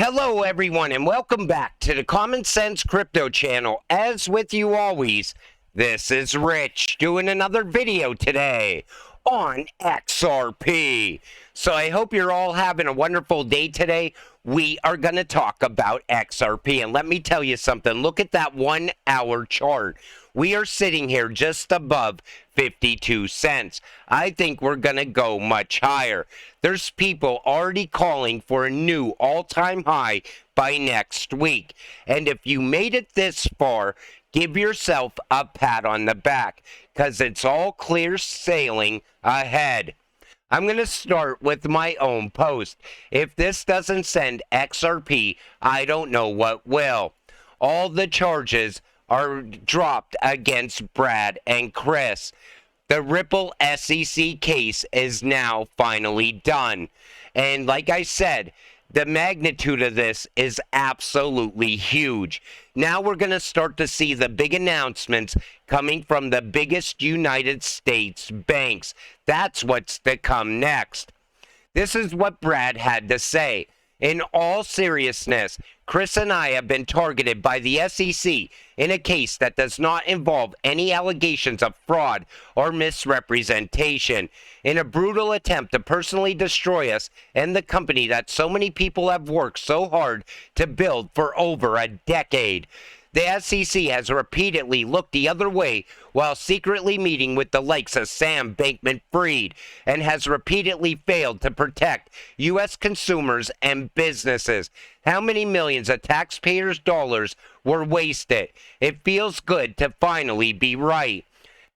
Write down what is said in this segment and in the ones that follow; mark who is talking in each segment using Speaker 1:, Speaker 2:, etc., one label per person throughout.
Speaker 1: Hello everyone and welcome back to the Common Sense Crypto channel. As with you always, this is Rich doing another video today on XRP. So I hope you're all having a wonderful day today. We are going to talk about XRP, and let me tell you something. Look at that 1 hour chart. We are sitting here just above 52 cents. I think we're going to go much higher. There's people already calling for a new all-time high by next week. And if you made it this far, give yourself a pat on the back, because it's all clear sailing ahead. I'm going to start with my own post. If this doesn't send XRP, I don't know what will. All the charges are dropped against Brad and Chris. The Ripple SEC case is now finally done. And like I said, the magnitude of this is absolutely huge. Now we're going to start to see the big announcements coming from the biggest United States banks. That's what's to come next. This is what Brad had to say. In all seriousness, Chris and I have been targeted by the SEC in a case that does not involve any allegations of fraud or misrepresentation, in a brutal attempt to personally destroy us and the company that so many people have worked so hard to build for over a decade. The SEC has repeatedly looked the other way while secretly meeting with the likes of Sam Bankman-Fried, and has repeatedly failed to protect U.S. consumers and businesses. How many millions of taxpayers' dollars were wasted? It feels good to finally be right.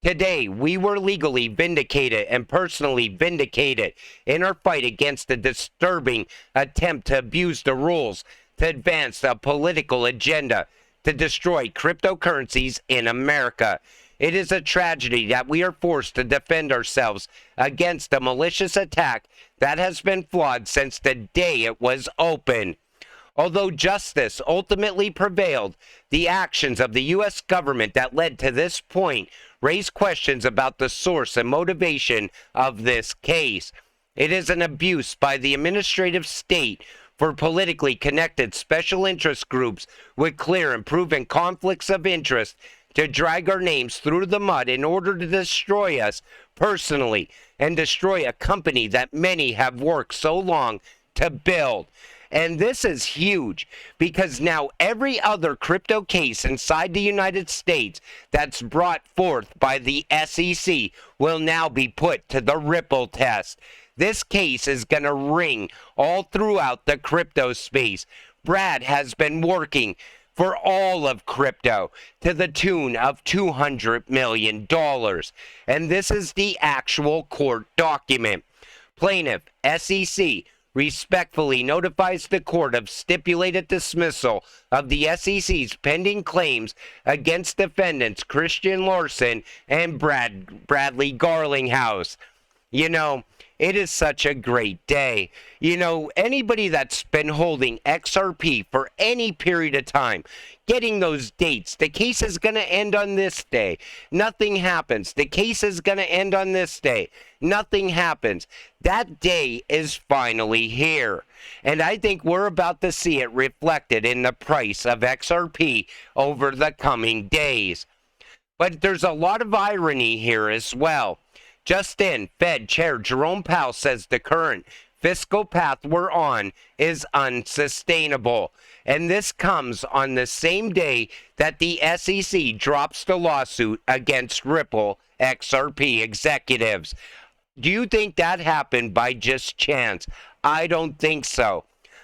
Speaker 1: Today, we were legally vindicated and personally vindicated in our fight against the disturbing attempt to abuse the rules, to advance a political agenda, to destroy cryptocurrencies in America. It is a tragedy that we are forced to defend ourselves against a malicious attack that has been flawed since the day it was opened. Although justice ultimately prevailed, the actions of the U.S. government that led to this point raise questions about the source and motivation of this case. It is an abuse by the administrative state for politically connected special interest groups with clear and proven conflicts of interest to drag our names through the mud in order to destroy us personally and destroy a company that many have worked so long to build. And this is huge, because now every other crypto case inside the United States that's brought forth by the SEC will now be put to the Ripple test. This case is going to ring all throughout the crypto space. Brad has been working for all of crypto to the tune of $200 million. And this is the actual court document. Plaintiff, SEC, respectfully notifies the court of stipulated dismissal of the SEC's pending claims against defendants Christian Larson and Bradley Garlinghouse. You know, it is such a great day. You know, anybody that's been holding XRP for any period of time, getting those dates, the case is going to end on this day. Nothing happens. The case is going to end on this day. Nothing happens. That day is finally here. And I think we're about to see it reflected in the price of XRP over the coming days. But there's a lot of irony here as well. Just in, Fed Chair Jerome Powell says the current fiscal path we're on is unsustainable. And this comes on the same day that the SEC drops the lawsuit against Ripple XRP executives. Do you think that happened by just chance? I don't think so.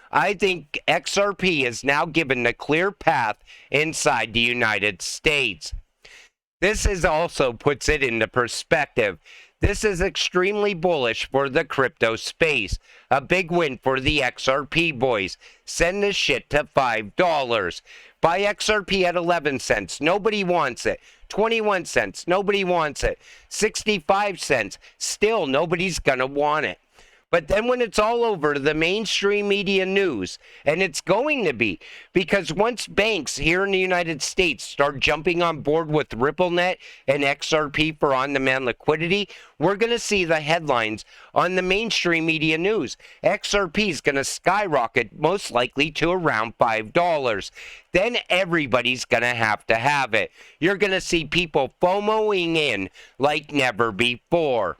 Speaker 1: I think XRP is now given the clear path inside the United States. This is also puts it into perspective. This is extremely bullish for the crypto space. A big win for the XRP boys. Send this shit to $5. Buy XRP at 11 cents. Nobody wants it. 21 cents. Nobody wants it. 65 cents. Still, nobody's going to want it. But then when it's all over to the mainstream media news, and it's going to be, because once banks here in the United States start jumping on board with RippleNet and XRP for on-demand liquidity, we're going to see the headlines on the mainstream media news. XRP is going to skyrocket, most likely to around $5. Then everybody's going to have it. You're going to see people FOMOing in like never before.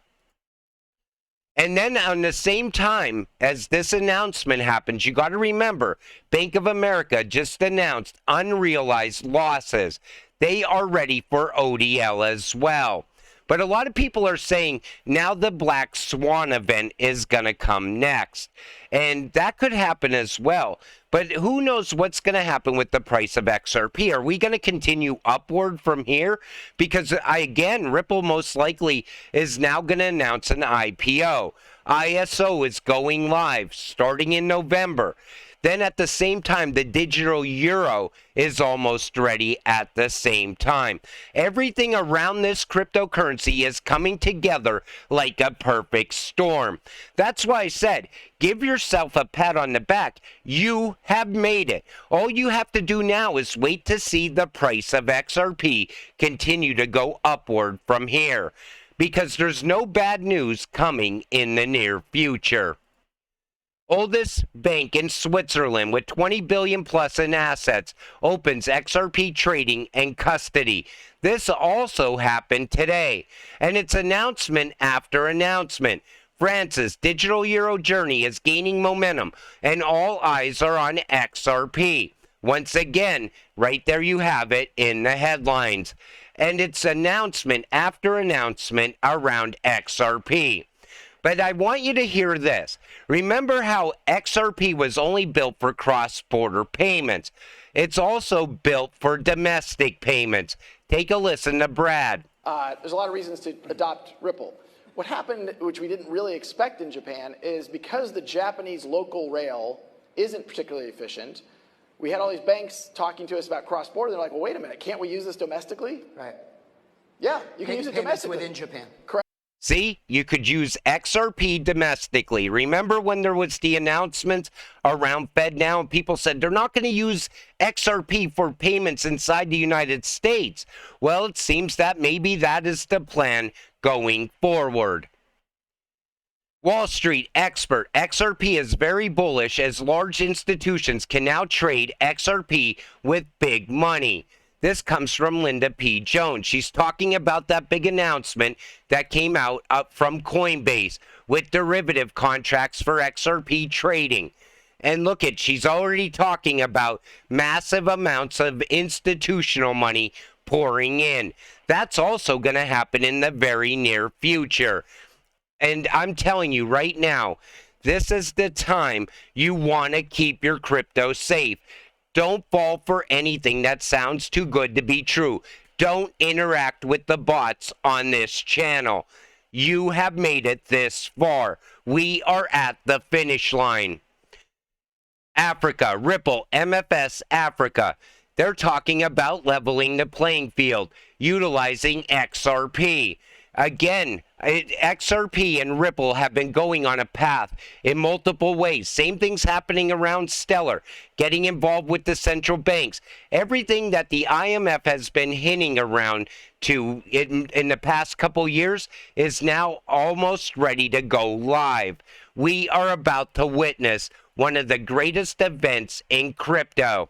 Speaker 1: And then on the same time as this announcement happens, you got to remember, Bank of America just announced unrealized losses. They are ready for ODL as well. But a lot of people are saying now the Black Swan event is going to come next. And that could happen as well. But who knows what's going to happen with the price of XRP? Are we going to continue upward from here? Because, again, Ripple most likely is now going to announce an IPO. ISO is going live starting in November. Then at the same time, the digital euro is almost ready at the same time. Everything around this cryptocurrency is coming together like a perfect storm. That's why I said, give yourself a pat on the back. You have made it. All you have to do now is wait to see the price of XRP continue to go upward from here, because there's no bad news coming in the near future. Oldest bank in Switzerland with 20 billion plus in assets opens XRP trading and custody. This also happened today, and it's announcement after announcement. France's digital euro journey is gaining momentum, and all eyes are on XRP. Once again, right there you have it in the headlines. And it's announcement after announcement around XRP. But I want you to hear this. Remember how XRP was only built for cross-border payments. It's also built for domestic payments. Take a listen to Brad.
Speaker 2: There's a lot of reasons to adopt Ripple. What happened, which we didn't really expect in Japan, is because the Japanese local rail isn't particularly efficient, we had all these banks talking to us about cross-border. They're like, well, wait a minute, can't we use this domestically?
Speaker 3: Right.
Speaker 2: Yeah, you can use it domestically.
Speaker 3: Within Japan.
Speaker 2: Correct.
Speaker 1: See, you could use XRP domestically. Remember when there was the announcements around FedNow and people said they're not going to use XRP for payments inside the United States? Well, it seems that maybe that is the plan going forward. Wall Street expert, XRP is very bullish as large institutions can now trade XRP with big money. This comes from Linda P. Jones. She's talking about that big announcement that came out up from Coinbase with derivative contracts for XRP trading. And look at, she's already talking about massive amounts of institutional money pouring in. That's also going to happen in the very near future. And I'm telling you right now, this is the time you want to keep your crypto safe. Don't fall for anything that sounds too good to be true. Don't interact with the bots on this channel. You have made it this far. We are at the finish line. Africa, Ripple, MFS Africa. They're talking about leveling the playing field, utilizing XRP. Again, XRP and Ripple have been going on a path in multiple ways. Same thing's happening around Stellar, getting involved with the central banks. Everything that the IMF has been hinting around to in the past couple years is now almost ready to go live. We are about to witness one of the greatest events in crypto.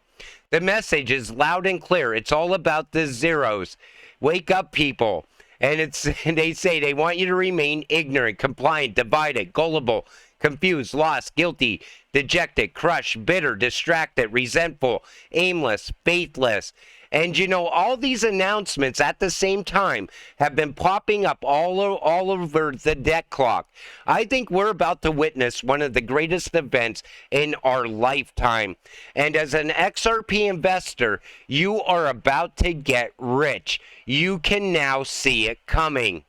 Speaker 1: The message is loud and clear. It's all about the zeros. Wake up, people. And they say they want you to remain ignorant, compliant, divided, gullible, confused, lost, guilty, dejected, crushed, bitter, distracted, resentful, aimless, faithless. And you know, all these announcements at the same time have been popping up all over the deck clock. I think we're about to witness one of the greatest events in our lifetime. And as an XRP investor, you are about to get rich. You can now see it coming.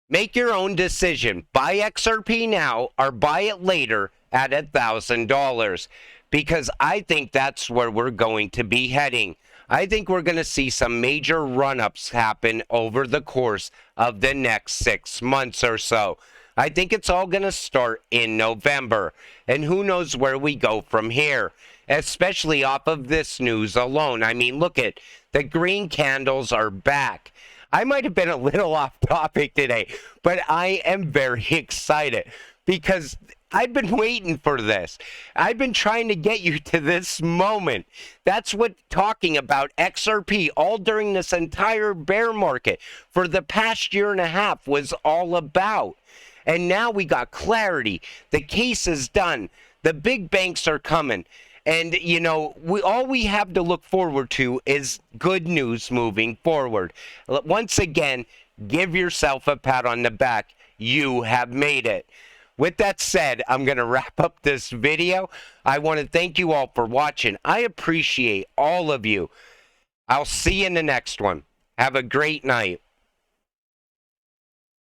Speaker 1: Make your own decision. Buy XRP now or buy it later at $1,000. Because I think that's where we're going to be heading. I think we're going to see some major run-ups happen over the course of the next 6 months or so. I think it's all going to start in November. And who knows where we go from here, especially off of this news alone. I mean, look at the green candles are back. I might have been a little off topic today, but I am very excited because I've been waiting for this. I've been trying to get you to this moment. That's what talking about XRP all during this entire bear market for the past year and a half was all about. And now we got clarity. The case is done. The big banks are coming. And, you know, all we have to look forward to is good news moving forward. Once again, give yourself a pat on the back. You have made it. With that said, I'm going to wrap up this video. I want to thank you all for watching. I appreciate all of you. I'll see you in the next one. Have a great night.